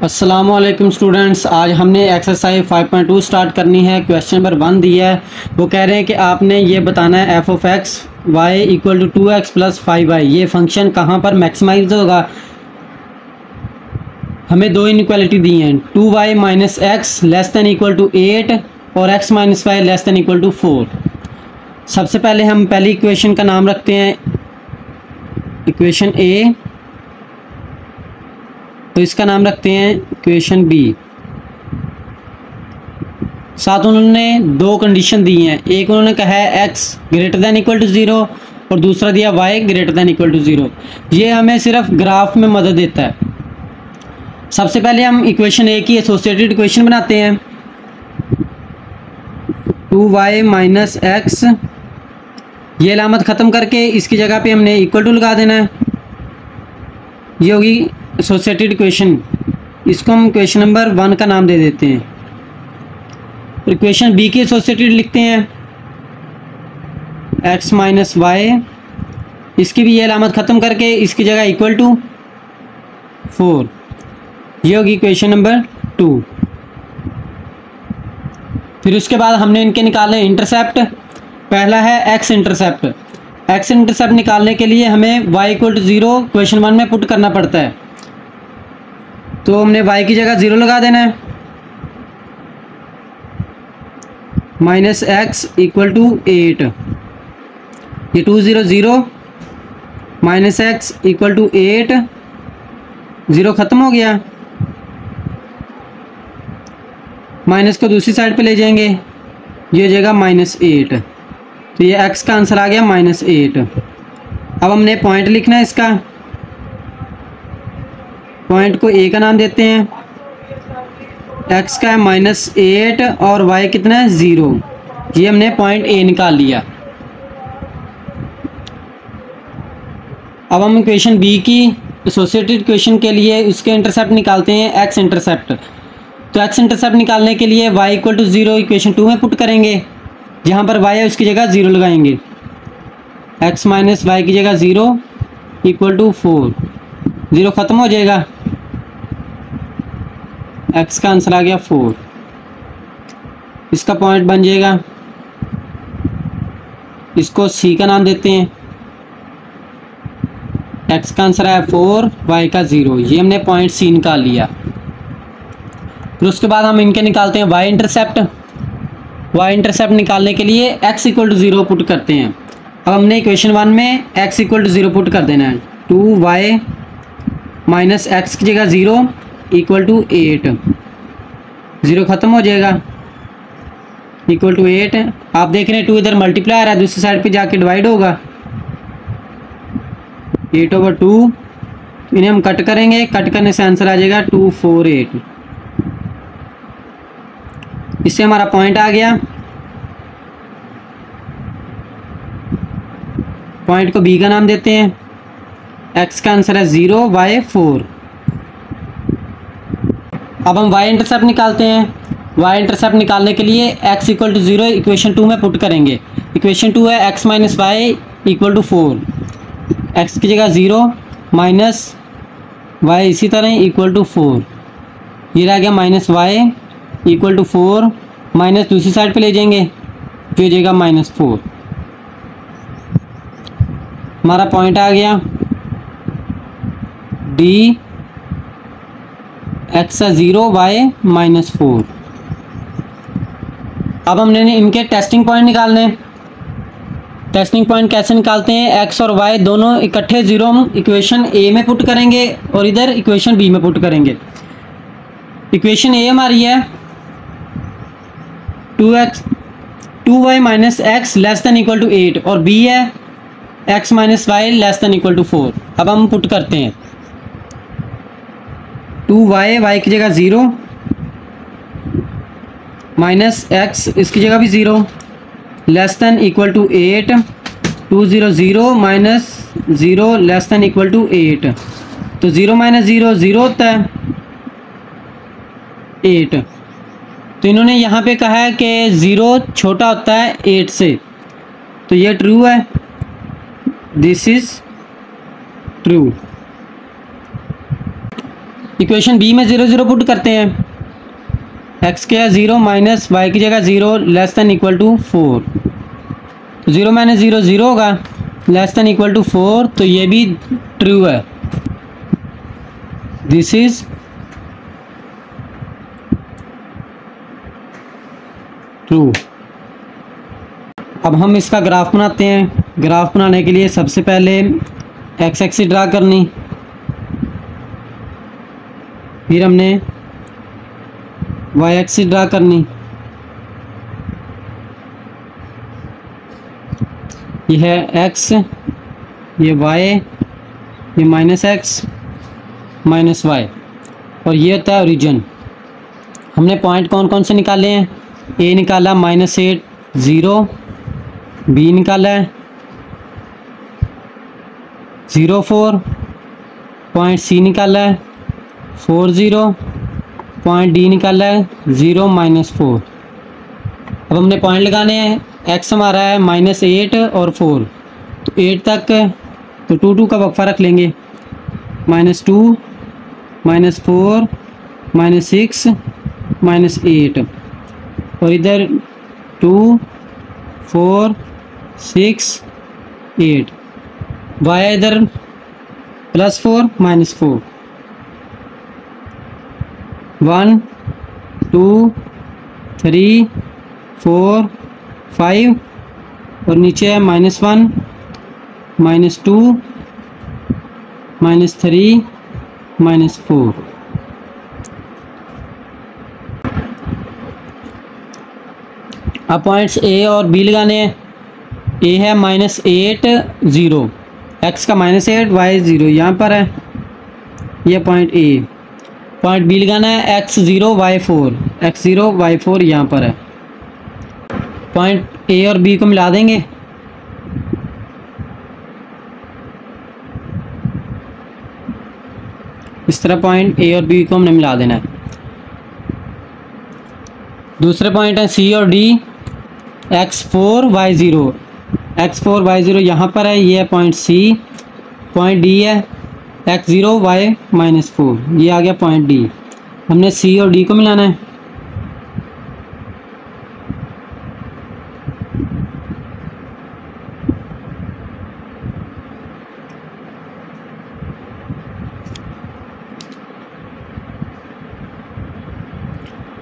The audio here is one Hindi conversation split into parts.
अस्सलामुअलैकुम स्टूडेंट्स, आज हमने एक्सरसाइज 5.2 स्टार्ट करनी है। क्वेश्चन नंबर 1 दिया है। वो कह रहे हैं कि आपने ये बताना है F of X Y equal to 2x plus 5y ये फंक्शन कहाँ पर मैक्सिमाइज होगा। हमें दो इनइक्वालिटी दी हैं, 2y minus X less than equal to 8 और x minus Y less than equal to 4। सबसे पहले हम पहली इक्वेशन का नाम रखते हैं इक्वेशन ए, तो इसका नाम रखते हैं इक्वेशन बी। साथ उन्होंने दो कंडीशन दी हैं, एक उन्होंने कहा है x greater than equal to 0 और दूसरा दिया y greater than equal to 0। ये हमें सिर्फ ग्राफ में मदद देता है। सबसे पहले हम इक्वेशन ए की एसोसिएटेड इक्वेशन बनाते हैं। 2y माइनस एक्स, ये अलामत ख़त्म करके इसकी जगह पे हमने इक्वल टू लगा देना है। ये होगी एसोसिएटेड इक्वेशन, इसको हम इक्वेशन नंबर 1 का नाम दे देते हैं। और इक्वेशन बी की एसोसिएटेड लिखते हैं x माइनस वाई, इसकी भी ये अलामत ख़त्म करके इसकी जगह इक्वल टू 4। ये होगी इक्वेशन नंबर 2। फिर उसके बाद हमने इनके निकालने इंटरसेप्ट। पहला है x इंटरसेप्ट। x इंटरसेप्ट निकालने के लिए हमें y इक्वल टू 0 क्वेश्चन 1 में पुट करना पड़ता है, तो हमने y की जगह 0 लगा देना है। माइनस एक्स इक्वल टू 8, ये 2 0 0 माइनस एक्स इक्वल टू 8, 0 ख़त्म हो गया। माइनस को दूसरी साइड पे ले जाएंगे, ये हो जाएगा -8, तो ये x का आंसर आ गया -8। अब हमने पॉइंट लिखना है, इसका पॉइंट को a का नाम देते हैं। x का है -8 और y कितना है 0। ये हमने पॉइंट a निकाल लिया। अब हम इक्वेशन b की एसोसिएटेड इक्वेशन के लिए उसके इंटरसेप्ट निकालते हैं x इंटरसेप्ट। तो x इंटरसेप्ट निकालने के लिए y इक्वल टू 0 इक्वेशन 2 में पुट करेंगे। जहाँ पर y है उसकी जगह 0 लगाएंगे। x माइनस वाई की जगह 0 इक्वल टू 4, 0 ख़त्म हो जाएगा। x का आंसर आ गया 4। इसका पॉइंट बन जाएगा, इसको c का नाम देते हैं। x का आंसर आया 4, y का 0। ये हमने पॉइंट c निकाल लिया। फिर उसके बाद हम इनके निकालते हैं y इंटरसेप्ट। y इंटरसेप्ट निकालने के लिए x इक्वल टू 0 पुट करते हैं। अब हमने इक्वेशन 1 में x इक्वल टू 0 पुट कर देना है। 2y माइनस एक्स की जगह 0 इक्वल टू 8, 0 ख़त्म हो जाएगा, इक्वल टू 8। आप देख रहे हैं 2 इधर मल्टीप्लाई आ रहा है, दूसरी साइड पे जाके डिवाइड होगा। 8/2, इन्हें हम कट करेंगे, कट करने से आंसर आ जाएगा 248। इससे हमारा पॉइंट आ गया। पॉइंट को b का नाम देते हैं। x का आंसर है 0, y 4। अब हम y इंटरसेप्ट निकालते हैं। y इंटरसेप्ट निकालने के लिए x इक्वल टू 0 इक्वेशन 2 में पुट करेंगे। इक्वेशन 2 है x minus Y equal to 4, x की जगह 0 माइनस y इसी तरह इक्वल टू 4। ये रह गया minus Y equal to 4, minus दूसरी साइड पे ले जाएंगे, जो हो जाएगा -4। हमारा पॉइंट आ गया d x 0 y -4। अब हमने इनके टेस्टिंग पॉइंट निकालने। टेस्टिंग पॉइंट कैसे निकालते हैं, x और y दोनों इकट्ठे 0 हम इक्वेशन a में पुट करेंगे और इधर इक्वेशन b में पुट करेंगे। इक्वेशन a हमारी है 2y minus X less than equal to 8 और b है x minus Y less than equal to 4। अब हम पुट करते हैं 2y, y की जगह 0 माइनस एक्स, इसकी जगह भी 0 less than equal to 8, 2 0 0 minus 0 less than equal to 8, तो 0 माइनस 0 0 होता है 8। तो इन्होंने यहाँ पे कहा है कि 0 छोटा होता है 8 से, तो ये ट्रू है, this is true. Equation B में 0 0 पुट करते हैं, एक्स क्या है 0 माइनस वाई की जगह 0 लेस दैन इक्वल टू 4, तो 0 माइनस 0 0 होगा, लेस दैन इक्वल टू 4, तो ये भी ट्रू है, दिस इज ट्रू। अब हम इसका ग्राफ बनाते हैं। ग्राफ बनाने के लिए सबसे पहले एक्स एक्सिस ड्रा करनी, फिर हमने वाई एक्सिस ड्रा करनी, ये है एक्स, ये वाई, ये माइनस एक्स माइनस वाई, और ये होता है ओरिजिन। हमने पॉइंट कौन कौन से निकाले हैं, ए निकाला -8 0, बी निकाला है 0 4, पॉइंट सी निकाला है 4 0, पॉइंट डी निकाला है 0 -4। अब हमने पॉइंट लगाने हैं, एक्स हमारा है -8 और 4, तो 8 तक, तो 2 2 का वक्फा रख लेंगे, -2 -4 -6 -8, और इधर 2 4 6 8, वाई इधर +4 -4, 1 2 3 4 5, और नीचे है -1 -2 -3 -4। अब पॉइंट्स ए और बी लगाने हैं। ए है -8 0, एक्स का -8 वाई 0 यहाँ पर है, यह पॉइंट ए। पॉइंट बी लगाना है एक्स 0 वाई 4, एक्स 0 वाई 4 यहाँ पर है। पॉइंट ए और बी को मिला देंगे, इस तरह पॉइंट ए और बी को हमने मिला देना है। दूसरे पॉइंट है सी और D, x4 y0, x4 y0 यहाँ पर है, ये है पॉइंट सी। पॉइंट डी है x0 y -4, ये आ गया पॉइंट डी। हमने सी और डी को मिलाना है।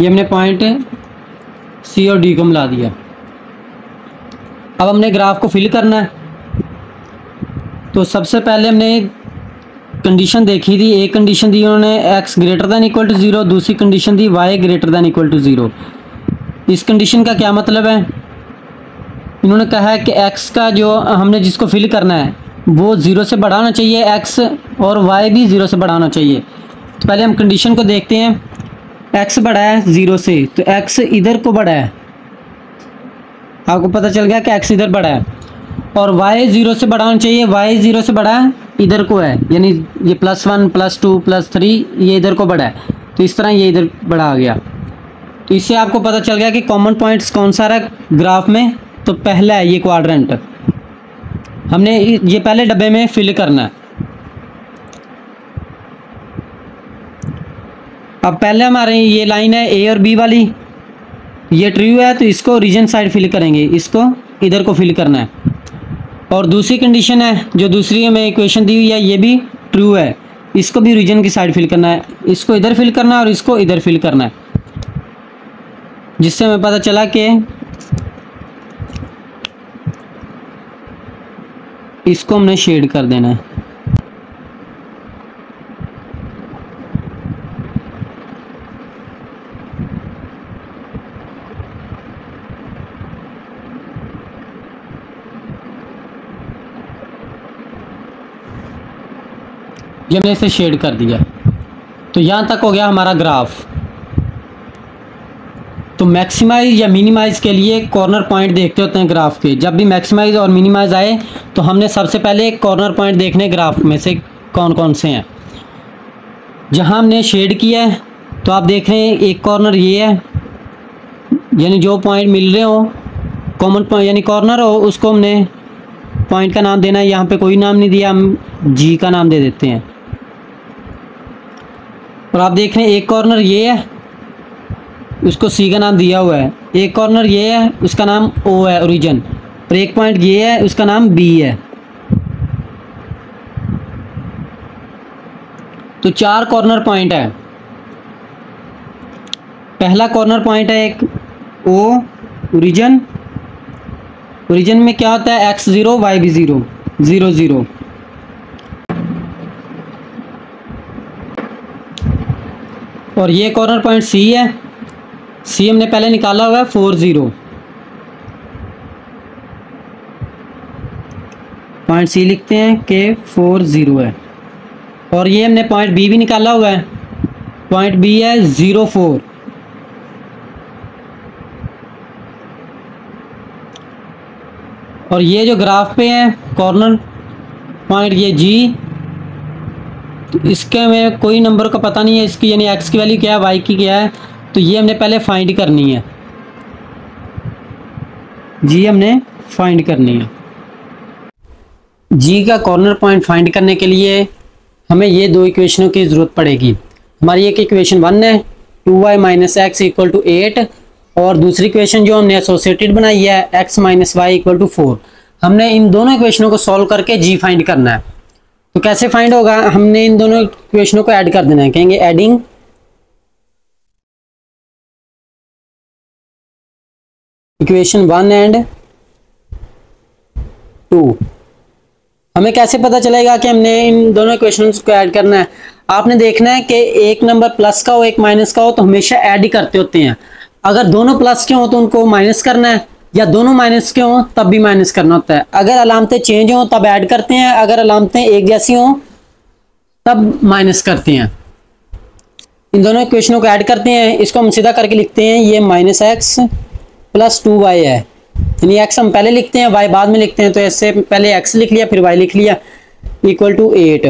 ये हमने पॉइंट सी और डी को मिला दिया। अब हमने ग्राफ को फिल करना है। तो सबसे पहले हमने कंडीशन देखी थी, एक कंडीशन दी उन्होंने x greater than equal to 0, दूसरी कंडीशन दी y greater than equal to 0। इस कंडीशन का क्या मतलब है, इन्होंने कहा है कि x का जो हमने जिसको फिल करना है वो 0 से बड़ा होना चाहिए, x और y भी 0 से बड़ा होना चाहिए। तो पहले हम कंडीशन को देखते हैं। x बड़ा है 0 से, तो x इधर को बड़ा है, आपको पता चल गया कि x इधर बड़ा है, और y 0 से बड़ा होना चाहिए, y 0 से बड़ा इधर को है, यानी ये +1 +2 +3 ये इधर को बड़ा है, तो इस तरह ये इधर बड़ा आ गया। तो इससे आपको पता चल गया कि कॉमन पॉइंट्स कौन सा रहा ग्राफ में। तो पहला है ये क्वाड्रेंट, हमने ये पहले डब्बे में फिल करना है। अब पहले हमारे ये लाइन है ए और बी वाली, ये ट्रू है तो इसको रीजन साइड फिल करेंगे, इसको इधर को फिल करना है। और दूसरी कंडीशन है जो दूसरी हमें इक्वेशन दी हुई है, ये भी ट्रू है, इसको भी रीजन की साइड फिल करना है, इसको इधर फिल करना है और इसको इधर फिल करना है, जिससे हमें पता चला कि इसको हमने शेड कर देना है। ये हमने इसे शेड कर दिया। तो यहाँ तक हो गया हमारा ग्राफ। तो मैक्सिमाइज या मिनिमाइज के लिए कॉर्नर पॉइंट देखते होते हैं ग्राफ के। जब भी मैक्सिमाइज और मिनिमाइज आए तो हमने सबसे पहले कॉर्नर पॉइंट देखने ग्राफ में से कौन कौन से हैं। जहाँ हमने शेड किया है तो आप देख रहे हैं एक कॉर्नर ये है, यानी जो पॉइंट मिल रहे हो कॉमन पॉइंट यानी कॉर्नर हो, उसको हमने पॉइंट का नाम देना है। यहाँ पे कोई नाम नहीं दिया, हम जी का नाम दे देते हैं। और आप देख रहे हैं एक कॉर्नर ये है, उसको सी का नाम दिया हुआ है, एक कॉर्नर ये है, उसका नाम ओ है ओरिजिन, और एक पॉइंट ये है, उसका नाम बी है। तो 4 कॉर्नर पॉइंट है। पहला कॉर्नर पॉइंट है एक ओ ओरिजिन, ओरिजिन में क्या होता है x0 y भी 0 0 0। और ये कॉर्नर पॉइंट सी है, सी हमने पहले निकाला हुआ है 4 0, पॉइंट सी लिखते हैं कि 4 0 है। और ये हमने पॉइंट बी भी निकाला हुआ है, पॉइंट बी है 0 4। और ये जो ग्राफ पे है कॉर्नर पॉइंट ये जी, तो इसके में कोई नंबर का पता नहीं है इसकी, यानी एक्स की वैल्यू क्या है वाई की क्या है, तो ये हमने पहले फाइंड करनी है, जी हमने फाइंड करनी है। जी का कॉर्नर पॉइंट फाइंड करने के लिए हमें ये दो इक्वेशनों की ज़रूरत पड़ेगी। हमारी एक इक्वेशन 1 है 2y minus x equal to 8, और दूसरी इक्वेशन जो हमने एसोसिएटेड बनाई है x minus Y equal to 4। हमने इन दोनों इक्वेशनों को सॉल्व करके जी फाइंड करना है। तो कैसे फाइंड होगा, हमने इन दोनों इक्वेशनों को ऐड कर देना है, कहेंगे एडिंग इक्वेशन 1 एंड 2। हमें कैसे पता चलेगा कि हमने इन दोनों इक्वेशंस को ऐड करना है, आपने देखना है कि एक नंबर प्लस का हो एक माइनस का हो तो हमेशा ऐड ही करते होते हैं। अगर दोनों प्लस के हो तो उनको माइनस करना है, या दोनों माइनस के हो तब भी माइनस करना होता है। अगर अलामतें चेंज हो तब ऐड करते हैं, अगर अलामतें एक जैसी हो तब माइनस करते हैं। इन दोनों इक्वेशनों को ऐड करते हैं, इसको हम सीधा करके लिखते हैं, ये माइनस एक्स प्लस 2y है, यानी x हम पहले लिखते हैं y बाद में लिखते हैं, तो ऐसे पहले x लिख लिया फिर y लिख लिया इक्वल टू 8।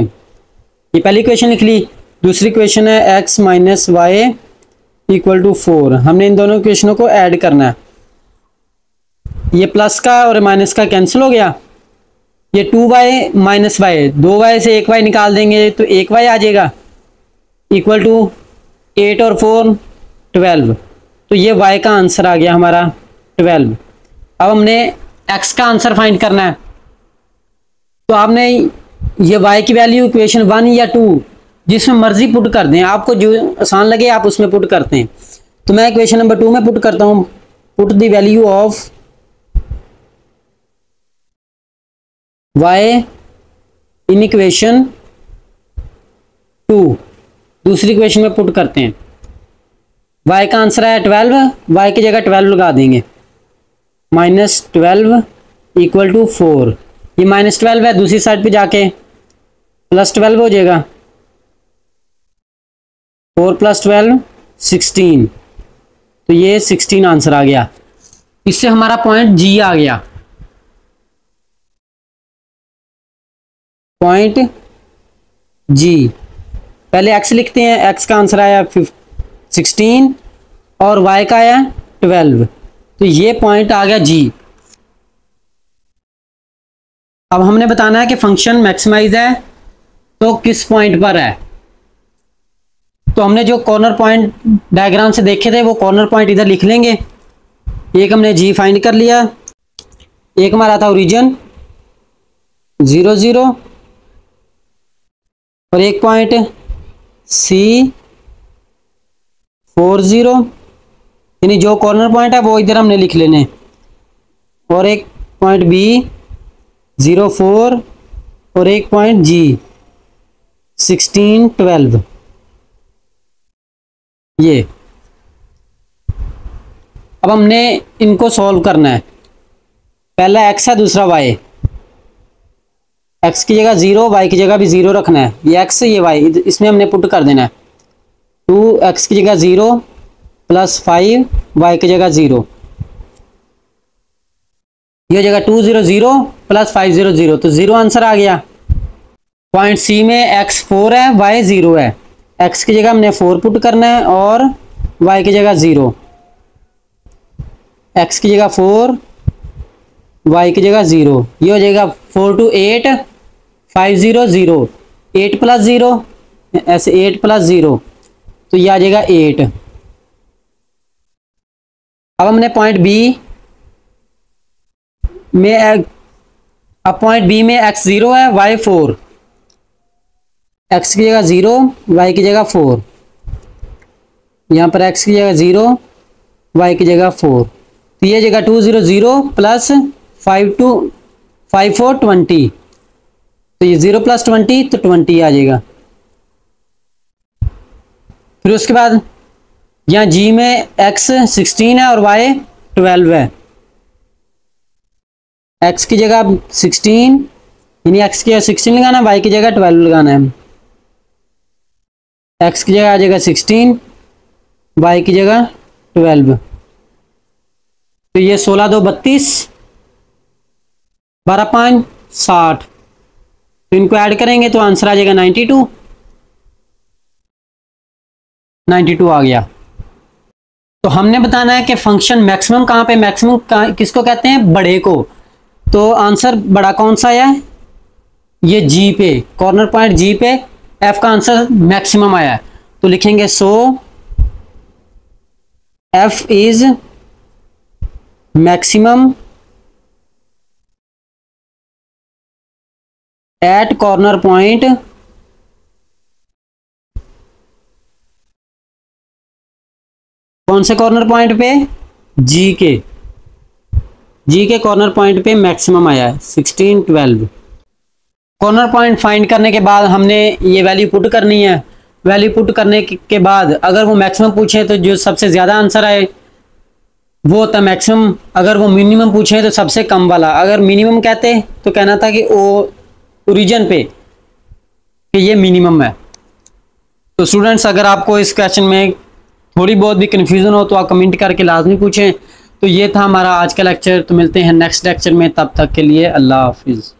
ये पहली इक्वेशन लिख ली। दूसरी इक्वेशन है x minus Y equal to 4। हमने इन दोनों इक्वेशनों को ऐड करना है। ये प्लस का और माइनस का कैंसिल हो गया, ये 2y माइनस वाई, 2y से 1y निकाल देंगे तो 1y आ जाएगा इक्वल टू 8 और 4 12। तो ये y का आंसर आ गया हमारा 12। अब हमने x का आंसर फाइंड करना है, तो आपने ये y की वैल्यू इक्वेशन 1 या 2 जिसमें मर्जी पुट कर दें, आपको जो आसान लगे आप उसमें पुट करते हैं। तो मैं इक्वेशन नंबर 2 में पुट करता हूँ, put the value of y in equation 2। दूसरी इक्वेशन में पुट करते हैं, y का आंसर है 12, y की जगह 12 लगा देंगे, माइनस 12 इक्वल टू 4। ये माइनस 12 है, दूसरी साइड पे जाके प्लस 12 हो जाएगा, 4 प्लस 12 16। तो ये 16 आंसर आ गया। इससे हमारा पॉइंट जी आ गया, पॉइंट जी। पहले x लिखते हैं, x का आंसर आया 16 और y का आया 12, तो ये पॉइंट आ गया जी। अब हमने बताना है कि फंक्शन मैक्सिमाइज है तो किस पॉइंट पर है। तो हमने जो कॉर्नर पॉइंट डायग्राम से देखे थे वो कॉर्नर पॉइंट इधर लिख लेंगे। एक हमने जी फाइंड कर लिया, एक हमारा था ओरिजिन 0 0, और एक पॉइंट सी 4 0, यानी जो कॉर्नर पॉइंट है वो इधर हमने लिख लेने, और एक पॉइंट बी 0 4, और एक पॉइंट जी 16 12। ये अब हमने इनको सॉल्व करना है। पहला x है, दूसरा y। x की जगह 0, y की जगह भी 0 रखना है, ये x ये y, इसमें हमने पुट कर देना है। 2x की जगह 0 प्लस 5, y की जगह 0, ये जगह 2 0 0 प्लस 5 0 0, तो 0 आंसर आ गया। पॉइंट सी में x 4 है, y 0 है, x की जगह हमने 4 पुट करना है और y की जगह 0, x की जगह 4, y की जगह 0, ये हो जाएगा 4 to 8 5 0 0, 8 प्लस 0, ऐसे 8 प्लस 0, तो ये आ जाएगा 8। अब हमने पॉइंट बी में अब पॉइंट बी में x 0 है, y 4, x की जगह 0, y की जगह 4, यहाँ पर x की जगह 0, y की जगह 4, तो ये जगह 2 0 0 प्लस 5 2 5 4 20, तो ये 0 प्लस 20 तो 20 आ जाएगा। फिर उसके बाद यहाँ g में x 16 है और y 12 है, x की जगह 16 यानी x की जगह 16 लगाना है, y की जगह 12 लगाना है। x की जगह आ जाएगा 16, y की जगह 12, तो ये 16 2 32, 12 5 60, तो इनको ऐड करेंगे तो आंसर आ जाएगा 92। 92 आ गया। तो हमने बताना है कि फंक्शन मैक्सिमम कहाँ पे, मैक्सिमम किसको कहते हैं, बड़े को। तो आंसर बड़ा कौन सा आया है, ये जी पे, कॉर्नर पॉइंट जी पे एफ का आंसर मैक्सिमम आया है। तो लिखेंगे so F is maximum at corner point कौन से कॉर्नर पॉइंट पे, जी के कॉर्नर पॉइंट पे मैक्सिमम आया है 16 12। कॉर्नर पॉइंट फाइंड करने के बाद हमने ये वैल्यू पुट करनी है। वैल्यू पुट करने के बाद अगर वो मैक्सिमम पूछे तो जो सबसे ज़्यादा आंसर आए वो होता है मैक्सिमम, अगर वो मिनिमम पूछे तो सबसे कम वाला। अगर मिनिमम कहते तो कहना था कि वो ओरिजिन पे कि ये मिनिमम है। तो स्टूडेंट्स, अगर आपको इस क्वेश्चन में थोड़ी बहुत भी कन्फ्यूज़न हो तो आप कमेंट करके लाजमी पूछें। तो ये था हमारा आज का लेक्चर। तो मिलते हैं नेक्स्ट लेक्चर में, तब तक के लिए अल्लाह हाफिज़।